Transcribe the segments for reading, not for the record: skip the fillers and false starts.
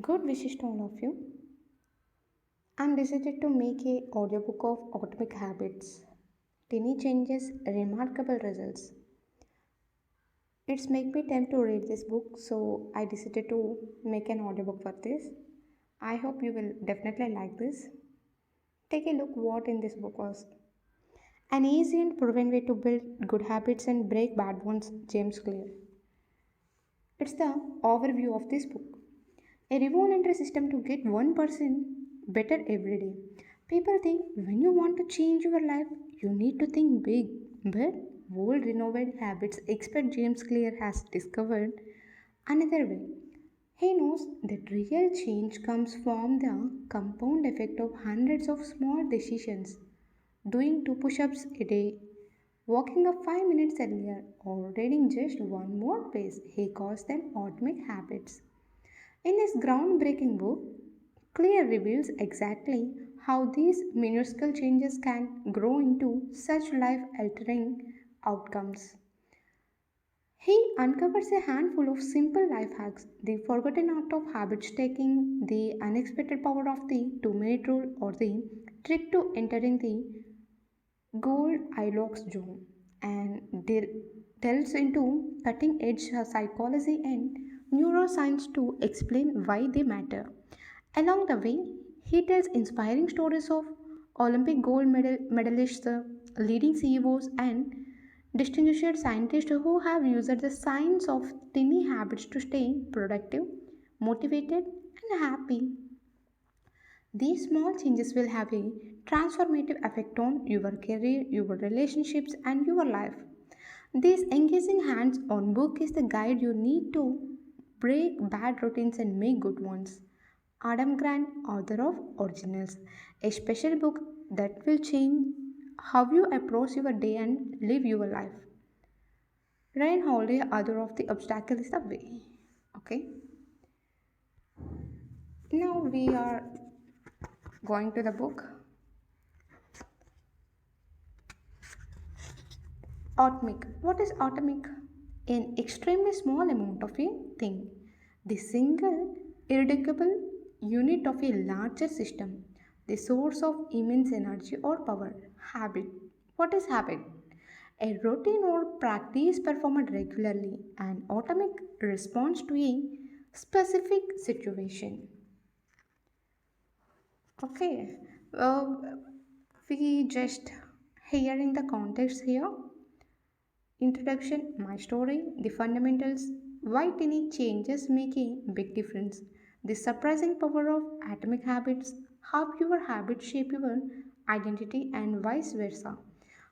Good wishes to all of you. I'm decided to make a audiobook of atomic habits. Tiny changes, remarkable results. It's make me tempt to read this book, so I decided to make an audiobook for this. I hope you will definitely like this. Take a look what in this book was. An easy and proven way to build good habits and break bad ones, James Clear. It's the overview of this book. A revolutionary system to get 1% better every day. People think when you want to change your life, you need to think big. But world renowned habits expert James Clear has discovered another way. He knows that real change comes from the compound effect of hundreds of small decisions. Doing 2 push ups a day, walking up 5 minutes earlier, or reading just one more page. He calls them atomic habits. In his groundbreaking book, Clear reveals exactly how these minuscule changes can grow into such life altering outcomes. He uncovers a handful of simple life hacks, the forgotten art of habit taking, the unexpected power of the 2 minute rule, or the trick to entering the Goldilocks zone, and delves into cutting edge psychology and neuroscience to explain why they matter. Along the way, he tells inspiring stories of Olympic medalists, leading CEOs, and distinguished scientists who have used the science of tiny habits to stay productive, motivated, and happy. These small changes will have a transformative effect on your career, your relationships, and your life. This engaging hands on book is the guide you need to break bad routines and make good ones. Adam Grant, author of Originals, a special book that will change how you approach your day and live your life. Ryan Holiday, author of The Obstacle is the Way. Okay, now we are going to the book. Atomic. What is atomic? An extremely small amount of a thing. The single irreducible unit of a larger system. The source of immense energy or power. Habit. What is habit? A routine or practice performed regularly. An atomic response to a specific situation. Okay. Uh, we just hearing the context here. Introduction, my story, the fundamentals, why tiny changes make a big difference, the surprising power of atomic habits, how your habits shape your identity and vice versa,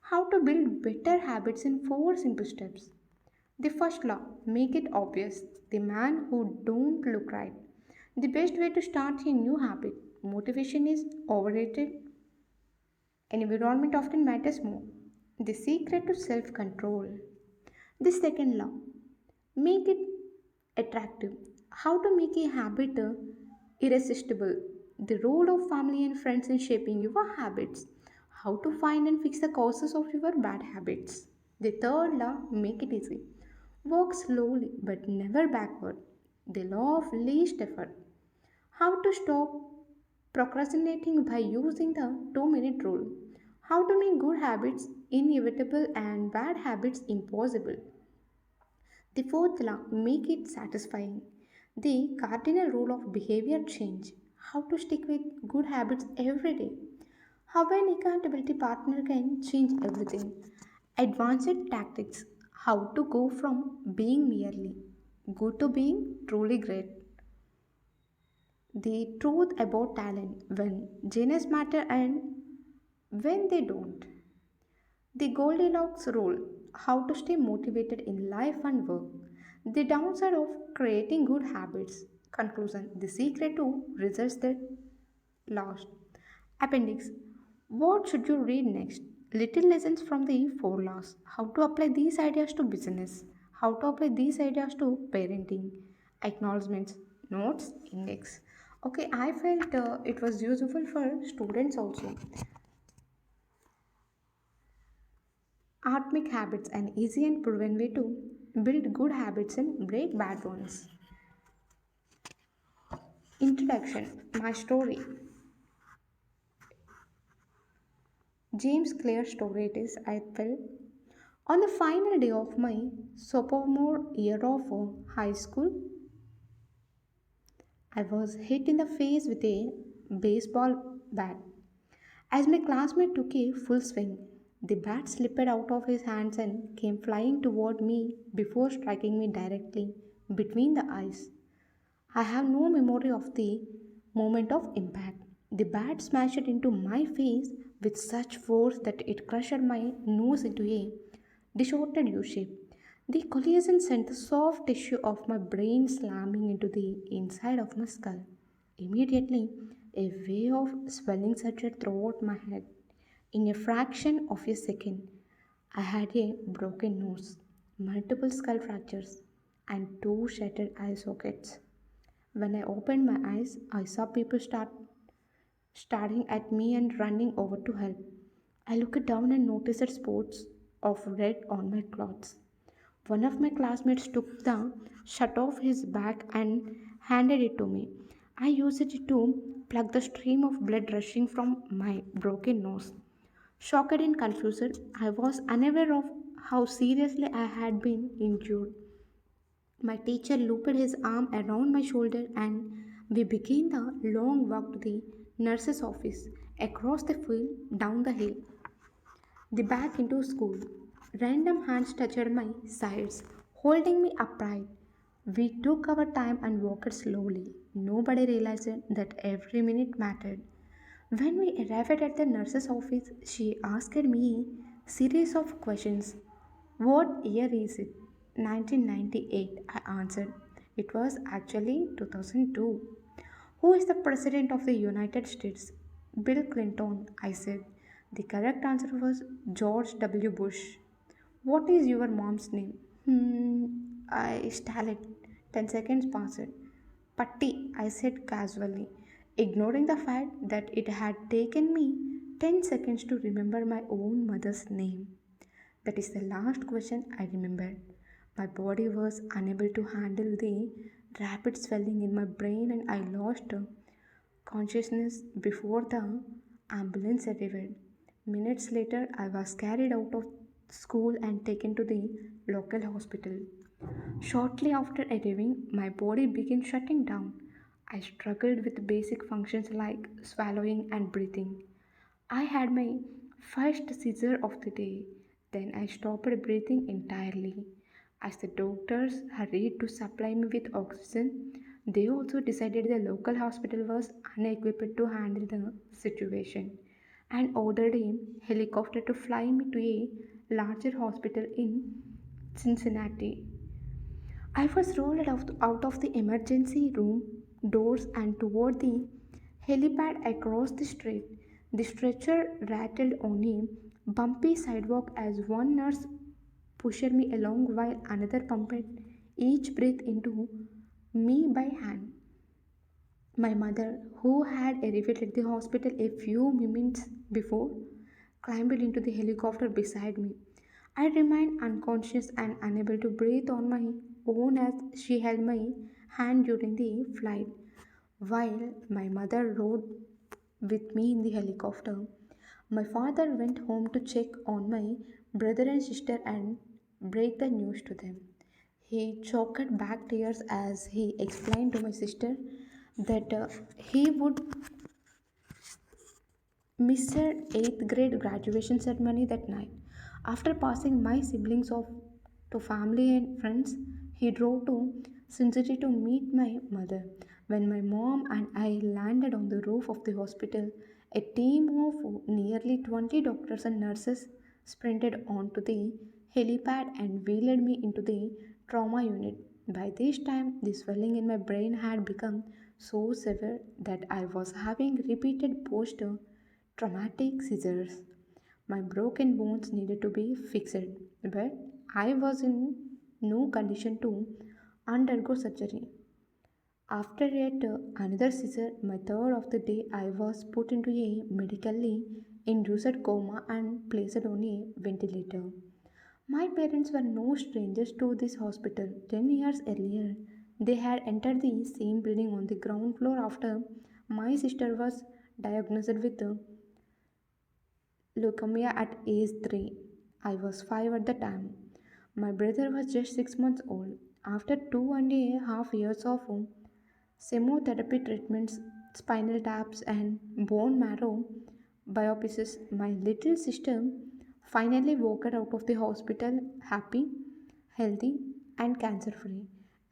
how to build better habits in 4 simple steps. The first law, make it obvious, the man who don't look right. The best way to start a new habit, motivation is overrated, environment often matters more. The secret to self control. The second law, make it attractive. How to make a habit irresistible. The role of family and friends in shaping your habits. How to find and fix the causes of your bad habits. The third law, make it easy. Walk slowly but never backward. The law of least effort. How to stop procrastinating by using the 2 minute rule. How to make good habits inevitable and bad habits impossible. The fourth law, make it satisfying. The cardinal rule of behavior change. How to stick with good habits every day. How an accountability partner can change everything. Advanced tactics. How to go from being merely good to being truly great. The truth about talent when genius matter and when they don't. The Goldilocks rule, how to stay motivated in life and work. The downside of creating good habits. Conclusion, the secret to results that last. Appendix, what should you read next? Little lessons from the 4 laws. How to apply these ideas to business. How to apply these ideas to parenting. Acknowledgements, notes, index. Okay, I felt it was useful for students also. Atomic habits, an easy and proven way to build good habits and break bad ones. Introduction. My story. James Clear story it is, I felt. On the final day of my sophomore year of high school, I was hit in the face with a baseball bat. As my classmate took a full swing, the bat slipped out of his hands and came flying toward me before striking me directly between the eyes. I have no memory of the moment of impact. The bat smashed into my face with such force that it crushed my nose into a distorted U shape. The collision sent the soft tissue of my brain slamming into the inside of my skull. Immediately, a wave of swelling surged throughout my head. In a fraction of a second, I had a broken nose, multiple skull fractures, and two shattered eye sockets. When I opened my eyes, I saw people staring at me and running over to help. I looked down and noticed spots of red on my clothes. One of my classmates took the shirt off his back and handed it to me. I used it to plug the stream of blood rushing from my broken nose. Shocked and confused, I was unaware of how seriously I had been injured. My teacher looped his arm around my shoulder and we began the long walk to the nurse's office, across the field, down the hill, the back into school. Random hands touched my sides, holding me upright. We took our time and walked slowly. Nobody realized that every minute mattered. When we arrived at the nurse's office, she asked me series of questions. What year is it? 1998, I answered. It was actually 2002. Who is the President of the United States? Bill Clinton, I said. The correct answer was George W. Bush. What is your mom's name? I stallered. 10 seconds passed. Patti, I said casually, ignoring the fact that it had taken me 10 seconds to remember my own mother's name. That is the last question I remembered. My body was unable to handle the rapid swelling in my brain and I lost consciousness before the ambulance arrived. Minutes later, I was carried out of school and taken to the local hospital. Shortly after arriving, my body began shutting down. I struggled with basic functions like swallowing and breathing. I had my first seizure of the day. Then I stopped breathing entirely. As the doctors hurried to supply me with oxygen, they also decided the local hospital was unequipped to handle the situation and ordered a helicopter to fly me to a larger hospital in Cincinnati. I was rolled out of the emergency room doors and toward the helipad across the street. The stretcher rattled on a bumpy sidewalk as one nurse pushed me along while another pumped each breath into me by hand. My mother, who had arrived at the hospital a few minutes before, climbed into the helicopter beside me. I remained unconscious and unable to breathe on my own as she held my hand during the flight, while my mother rode with me in the helicopter. My father went home to check on my brother and sister and break the news to them. He choked back tears as he explained to my sister that he would miss her 8th grade graduation ceremony that night. After passing my siblings off to family and friends, he drove to Cincinnati to meet my mother. When my mom and I landed on the roof of the hospital, a team of nearly 20 doctors and nurses sprinted onto the helipad and wheeled me into the trauma unit. By this time, the swelling in my brain had become so severe that I was having repeated post traumatic seizures. My broken bones needed to be fixed, but I was in no condition to undergo surgery. After yet another seizure, my third of the day, I was put into a medically induced coma and placed on a ventilator. My parents were no strangers to this hospital. 10 years earlier, They had entered the same building on the ground floor after my sister was diagnosed with leukemia at age 3. I was 5 at the time. My brother was just 6 months old. After 2.5 years of chemotherapy treatments, spinal taps, and bone marrow biopsies, my little sister finally walked out of the hospital happy, healthy, and cancer free.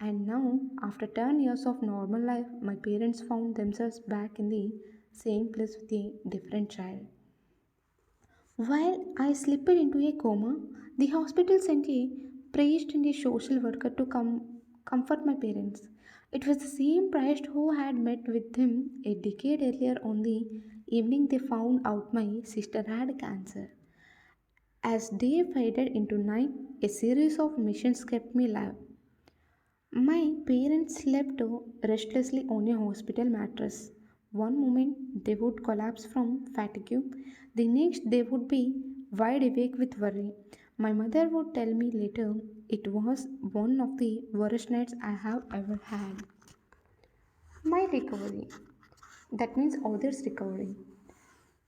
And now, after 10 years of normal life, my parents found themselves back in the same place with a different child. While I slipped into a coma, the hospital sent a priest and a social worker to come comfort my parents. It was the same priest who had met with them a decade earlier on the evening they found out my sister had cancer. As day faded into night, a series of missions kept me alive. My parents slept restlessly on a hospital mattress. One moment they would collapse from fatigue, the next they would be wide awake with worry. My mother would tell me later it was one of the worst nights I have ever had. My recovery. That means others' recovery.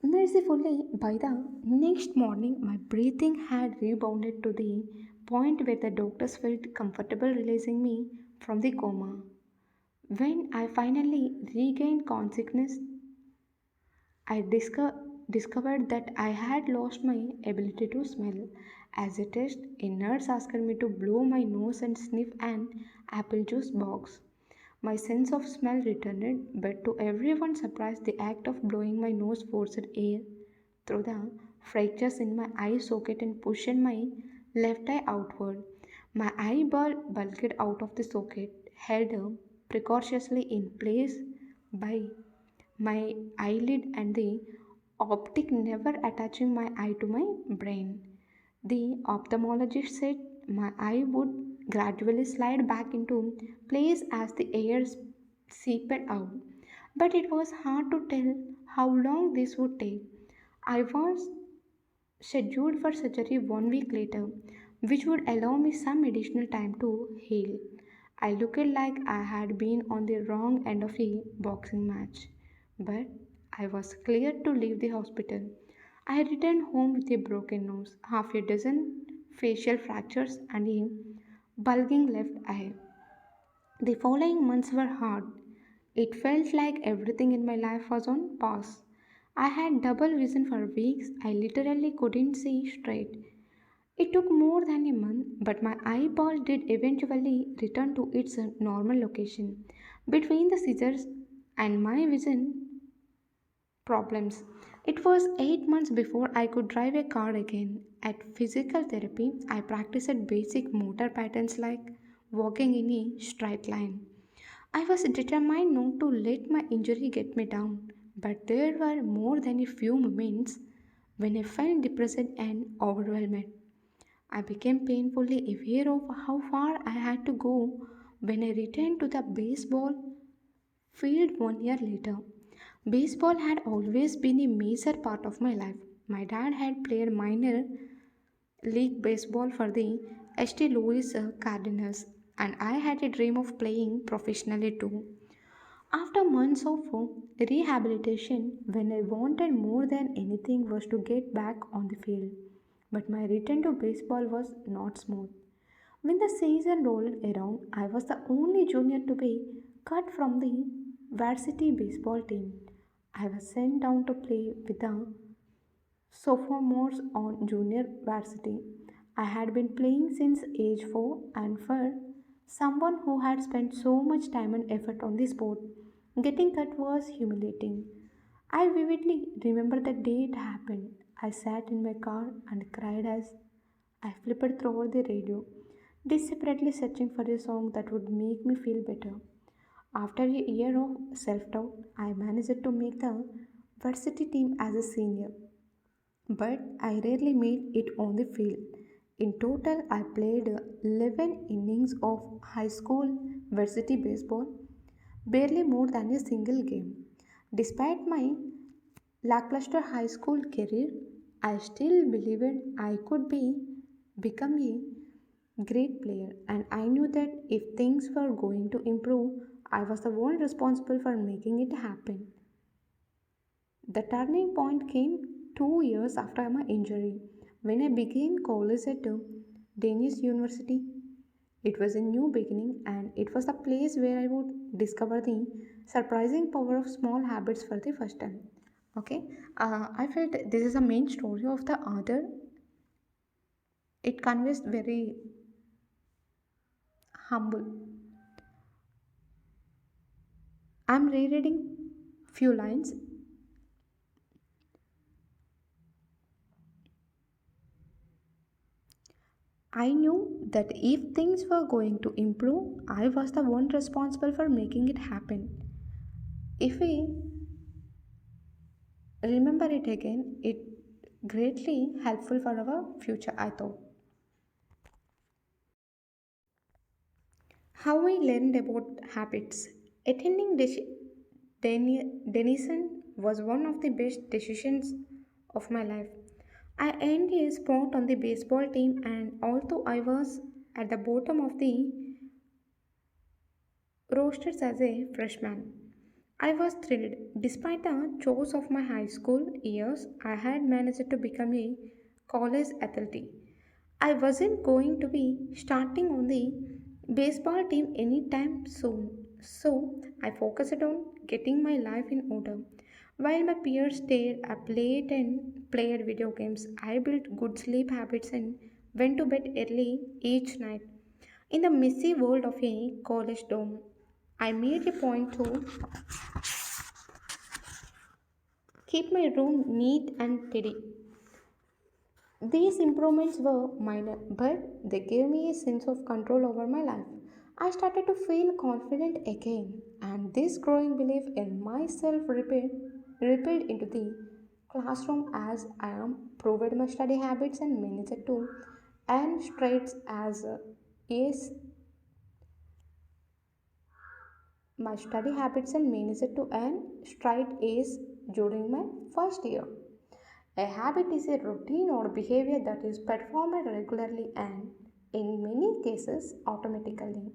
Mercifully, by the next morning, my breathing had rebounded to the point where the doctors felt comfortable releasing me from the coma. When I finally regained consciousness, I discovered that I had lost my ability to smell. As a test, a nurse asked me to blow my nose and sniff an apple juice box. My sense of smell returned, but to everyone's surprise, the act of blowing my nose forced air through the fractures in my eye socket and pushed my left eye outward. My eyeball bulged out of the socket, held precautiously in place by my eyelid and the optic never attaching my eye to my brain. The ophthalmologist said my eye would gradually slide back into place as the air seeped out, but it was hard to tell how long this would take. I was scheduled for surgery 1 week later, which would allow me some additional time to heal. I looked like I had been on the wrong end of a boxing match, but I was cleared to leave the hospital. I returned home with a broken nose, half a dozen facial fractures, and a bulging left eye. The following months were hard. It felt like everything in my life was on pause. I had double vision for weeks. I literally couldn't see straight. It took more than a month, but my eyeball did eventually return to its normal location. Between the scissors and my vision problems, it was 8 months before I could drive a car again. At physical therapy, I practiced basic motor patterns like walking in a straight line. I was determined not to let my injury get me down, but there were more than a few moments when I felt depressed and overwhelmed. I became painfully aware of how far I had to go when I returned to the baseball field 1 year later. Baseball had always been a major part of my life. My dad had played minor league baseball for the St. Louis Cardinals, and I had a dream of playing professionally too. After months of rehabilitation, when I wanted more than anything was to get back on the field. But my return to baseball was not smooth. When the season rolled around, I was the only junior to be cut from the varsity baseball team. I was sent down to play with the sophomores on junior varsity. I had been playing since age 4, and for someone who had spent so much time and effort on the sport, getting cut was humiliating. I vividly remember the day it happened. I sat in my car and cried as I flipped through the radio, desperately searching for a song that would make me feel better. After a year of self doubt, I managed to make the varsity team as a senior, but I rarely made it on the field. In total, I played 11 innings of high school varsity baseball, barely more than a single game. Despite my lackluster high school career, I still believed I could become a great player, and I knew that if things were going to improve, I was the one responsible for making it happen. The turning point came 2 years after my injury when I began college at Danish University. It was a new beginning and it was the place where I would discover the surprising power of small habits for the first time. Okay, I felt this is the main story of the author. It conveys very humble. I'm rereading few lines. I knew that if things were going to improve, I was the one responsible for making it happen. If we remember it again, it greatly helpful for our future, I thought. How I learned about habits. Attending Denison was one of the best decisions of my life. I earned a spot on the baseball team, and although I was at the bottom of the rosters as a freshman, I was thrilled. Despite the chores of my high school years, I had managed to become a college athlete. I wasn't going to be starting on the baseball team anytime soon, so I focused on getting my life in order. While my peers stayed up late and played video games, I built good sleep habits and went to bed early each night. In the messy world of a college dorm, I made a point to keep my room neat and tidy. These improvements were minor, but they gave me a sense of control over my life. I started to feel confident again, and this growing belief in myself rippled into the classroom as I improved my study habits and managed to earn straights as A's my study habits and managed to earn straight A's during my first year. A habit is a routine or behavior that is performed regularly and, in many cases, automatically.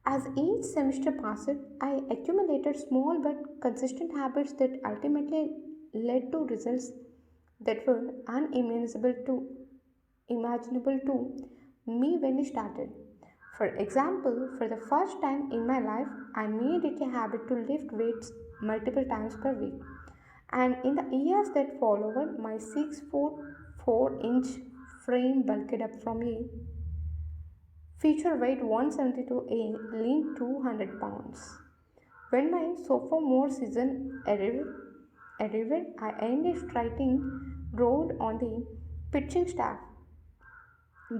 As each semester passed, I accumulated small but consistent habits that ultimately led to results that were imaginable to me when I started. For example, for the first time in my life, I made it a habit to lift weights multiple times per week. And in the years that followed, my 6 foot 4 inch frame bulked up from a feature weight 170 to a lean 200 pounds. When my sophomore season arrived, I earned a striking role on the pitching staff.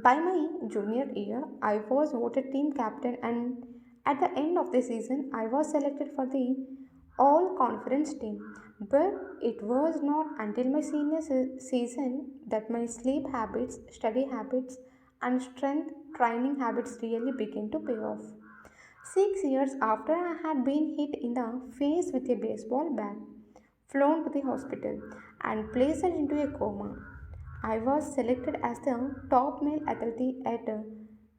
By my junior year, I was voted team captain, and at the end of the season, I was selected for the all conference team. But it was not until my senior season that my sleep habits, study habits, and strength training habits really began to pay off. 6 years after I had been hit in the face with a baseball bat, flown to the hospital, and placed into a coma, I was selected as the top male athlete at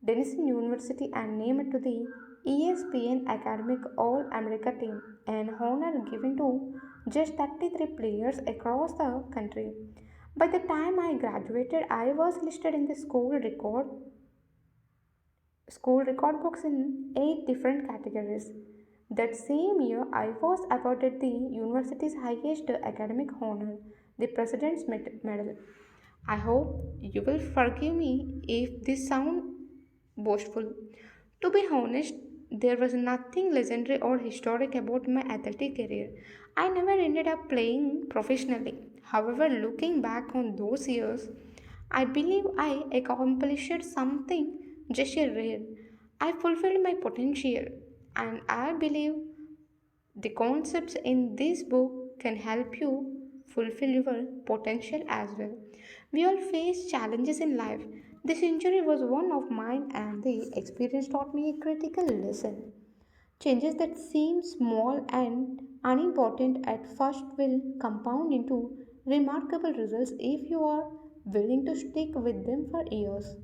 Denison University and named to the ESPN Academic All America team, an honor given to just 33 players across the country. By the time I graduated, I was listed in the school record books in 8 different categories. That same year, I was awarded the university's highest academic honor, the President's Medal. I hope you will forgive me if this sounds boastful. To be honest, there was nothing legendary or historic about my athletic career. I never ended up playing professionally. However, looking back on those years, I believe I accomplished something just a rare. I fulfilled my potential, and I believe the concepts in this book can help you fulfill your potential as well. We all face challenges in life. This injury was one of mine, and the experience taught me a critical lesson. Changes that seem small and unimportant at first will compound into remarkable results if you are willing to stick with them for years.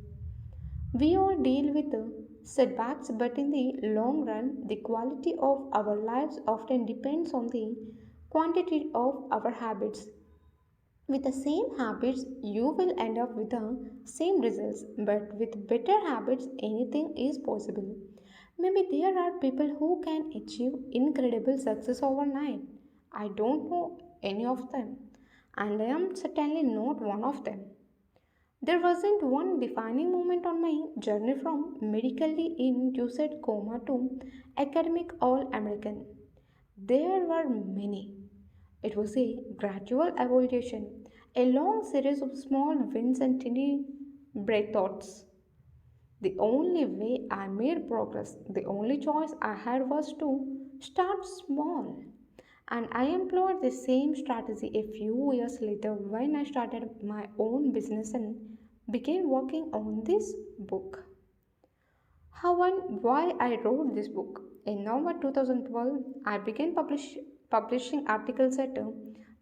We all deal with setbacks, but in the long run, the quality of our lives often depends on the quantity of our habits. With the same habits, you will end up with the same results, but with better habits, anything is possible. Maybe there are people who can achieve incredible success overnight. I don't know any of them, and I am certainly not one of them. There wasn't one defining moment on my journey from medically induced coma to academic all American. There were many. It was a gradual evolution, a long series of small wins and tiny breakthroughs. The only way I made progress, the only choice I had was to start small. And I employed the same strategy a few years later when I started my own business and began working on this book. How and why I wrote this book. In November 2012, I began publishing articles at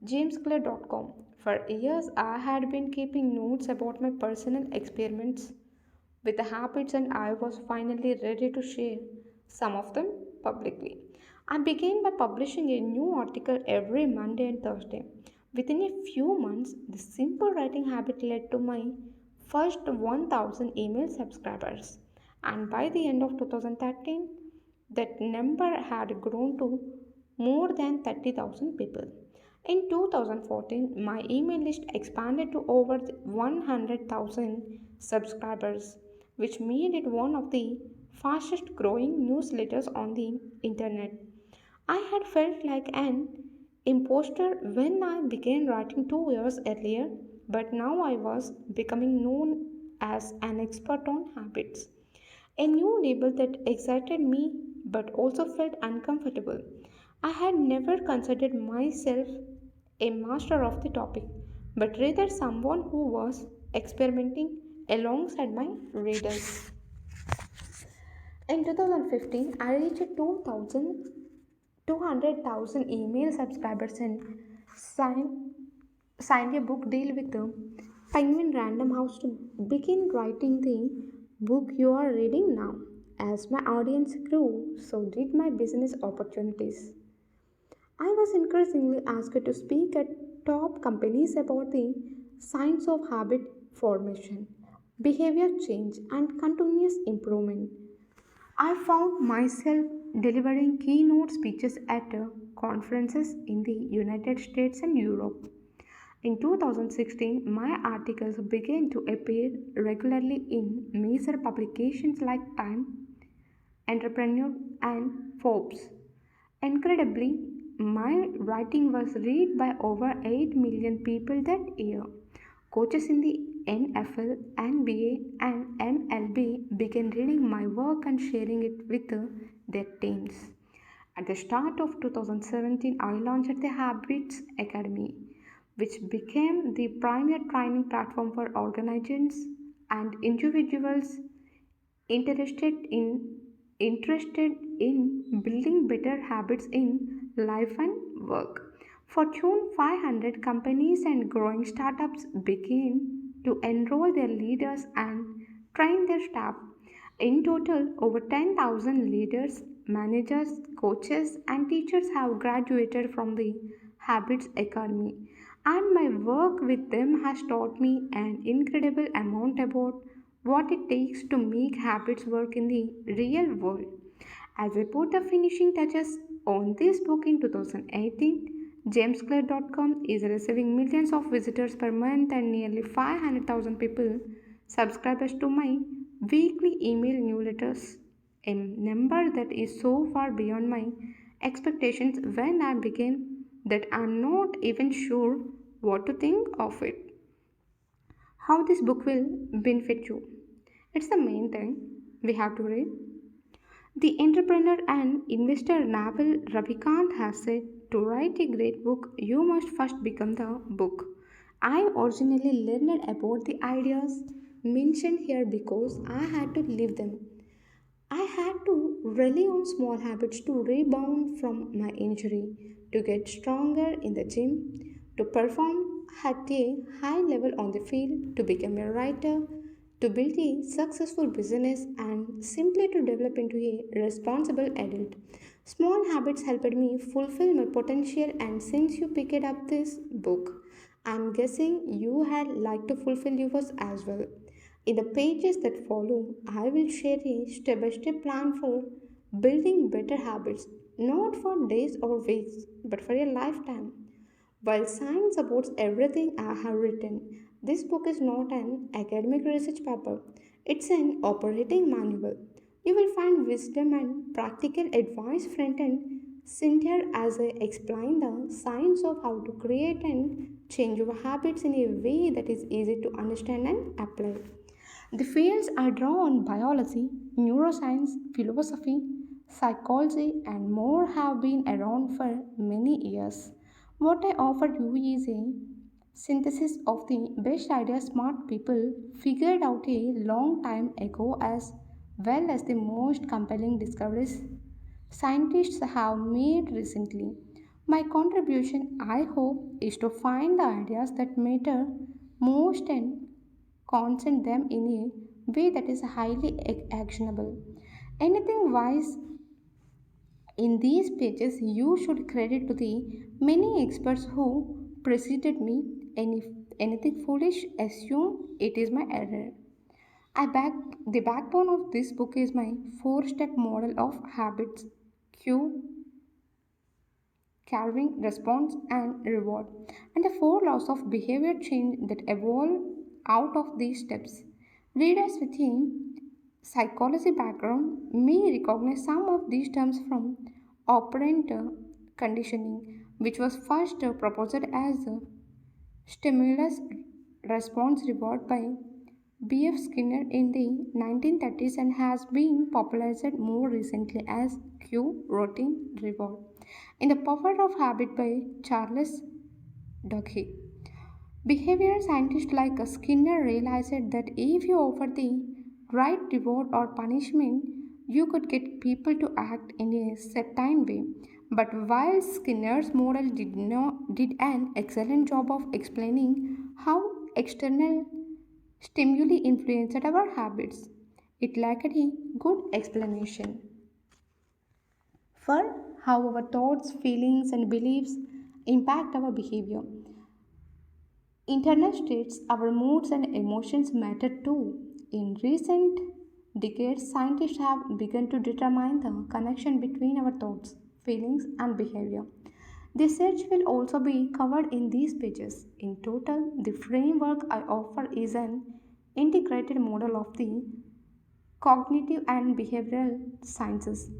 jamesclair.com. For years, I had been keeping notes about my personal experiments with the habits, and I was finally ready to share some of them publicly. I began by publishing a new article every Monday and Thursday. Within a few months, the simple writing habit led to my first 1000 email subscribers, and by the end of 2013, that number had grown to more than 30,000 people. In 2014, my email list expanded to over 100,000 subscribers, which made it one of the fastest growing newsletters on the internet. I had felt like an imposter when I began writing 2 years earlier, but now I was becoming known as an expert on habits. A new label that excited me but also felt uncomfortable. I had never considered myself a master of the topic, but rather someone who was experimenting alongside my readers. In 2015, I reached 200,000 email subscribers and signed, signed a book deal with the Penguin Random House to begin writing the book you are reading now. As my audience grew, so did my business opportunities. I was increasingly asked to speak at top companies about the science of habit formation, behavior change, and continuous improvement. I found myself delivering keynote speeches at conferences in the United States and Europe. In 2016, my articles began to appear regularly in major publications like Time, Entrepreneur, and Forbes. Incredibly, my writing was read by over 8 million people that year. Coaches in the NFL, NBA, and MLB began reading my work and sharing it with their teams. At the start of 2017, I launched the Habits Academy, which became the premier training platform for organizations and individuals interested in interested in building better habits in life and work. Fortune 500 companies and growing startups begin to enroll their leaders and train their staff. In total, over 10,000 leaders, managers, coaches, and teachers have graduated from the Habits Academy, and my work with them has taught me an incredible amount about what it takes to make habits work in the real world. As I put the finishing touches on this book in 2018, jamesclair.com is receiving millions of visitors per month and nearly 500,000 people subscribers to my weekly email newsletters, a number that is so far beyond my expectations when I began that I'm not even sure what to think of it. How this book will benefit you. It's the main thing we have to read. The entrepreneur and investor Naval Ravikant has said to write a great book, you must first become the book. I originally learned about the ideas mentioned here because I had to live them. I had to rely on small habits to rebound from my injury, to get stronger in the gym, to perform at a high level on the field, to become a writer, to build a successful business and simply to develop into a responsible adult. Small habits helped me fulfill my potential, and since you picked up this book, I'm guessing you had like to fulfill yours as well. In the pages that follow, I will share a step by step plan for building better habits, not for days or weeks, but for a lifetime. While science supports everything I have written, this book is not an academic research paper, it's an operating manual. You will find wisdom and practical advice front and center as I explain the science of how to create and change your habits in a way that is easy to understand and apply. The fields I draw on biology, neuroscience, philosophy, psychology, and more have been around for many years. What I offer you is a synthesis of the best ideas smart people figured out a long time ago, as well as the most compelling discoveries scientists have made recently. My contribution, I hope, is to find the ideas that matter most and concentrate them in a way that is highly actionable. Anything wise in these pages you should credit to the many experts who preceded me, and if anything foolish, assume it is my error. The backbone of this book is my four-step model of habits: cue, carving, response, and reward, and the four laws of behavior change that evolve out of these steps. Readers with a psychology background may recognize some of these terms from operant conditioning, which was first proposed as a stimulus response reward by B.F. Skinner in the 1930s and has been popularized more recently as cue routine reward in The Power of Habit by Charles Duhigg. Behavioral scientists like Skinner realized that if you offer the right reward or punishment, you could get people to act in a certain way. But while Skinner's model did an excellent job of explaining how external stimuli influenced our habits, it lacked a good explanation for how our thoughts, feelings, and beliefs impact our behavior. Internal states, our moods and emotions matter too. In recent decades, scientists have begun to determine the connection between our thoughts, feelings, and behavior. This research will also be covered in these pages. In total, the framework I offer is an integrated model of the cognitive and behavioral sciences.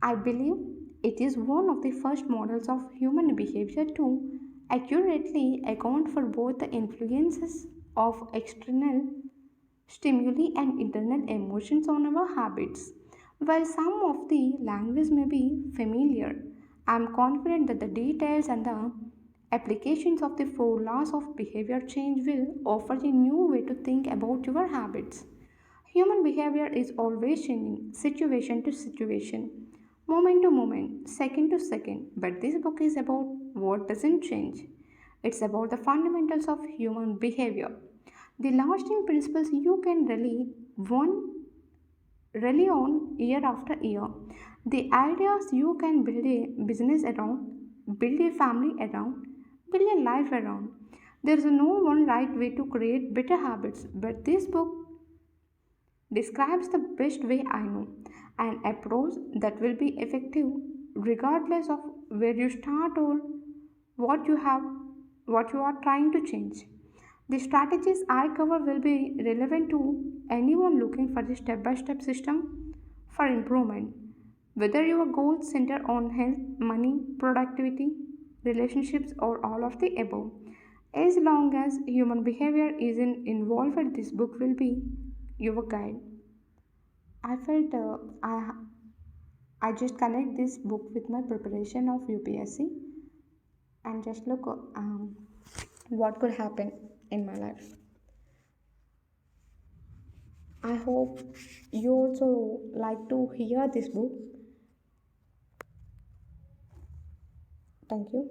I believe it is one of the first models of human behavior to accurately account for both the influences of external stimuli and internal emotions on our habits. While some of the language may be familiar, I am confident that the details and the applications of the four laws of behavior change will offer a new way to think about your habits. Human behavior is always changing, situation to situation, moment to moment, second to second. But this book is about what doesn't change. It's about the fundamentals of human behavior. The lasting principles you can rely on year after year. The ideas you can build a business around, build a family around, build a life around. There is no one right way to create better habits, but this book describes the best way I know, an approach that will be effective regardless of where you start or what you have what you are trying to change. The strategies I cover will be relevant to anyone looking for the step-by-step system for improvement. Whether your goals center on health, money, productivity, relationships, or all of the above, as long as human behavior isn't involved, this book will be your guide. I felt I just connect this book with my preparation of UPSC and just look what could happen in my life. I hope you also like to hear this book. Thank you.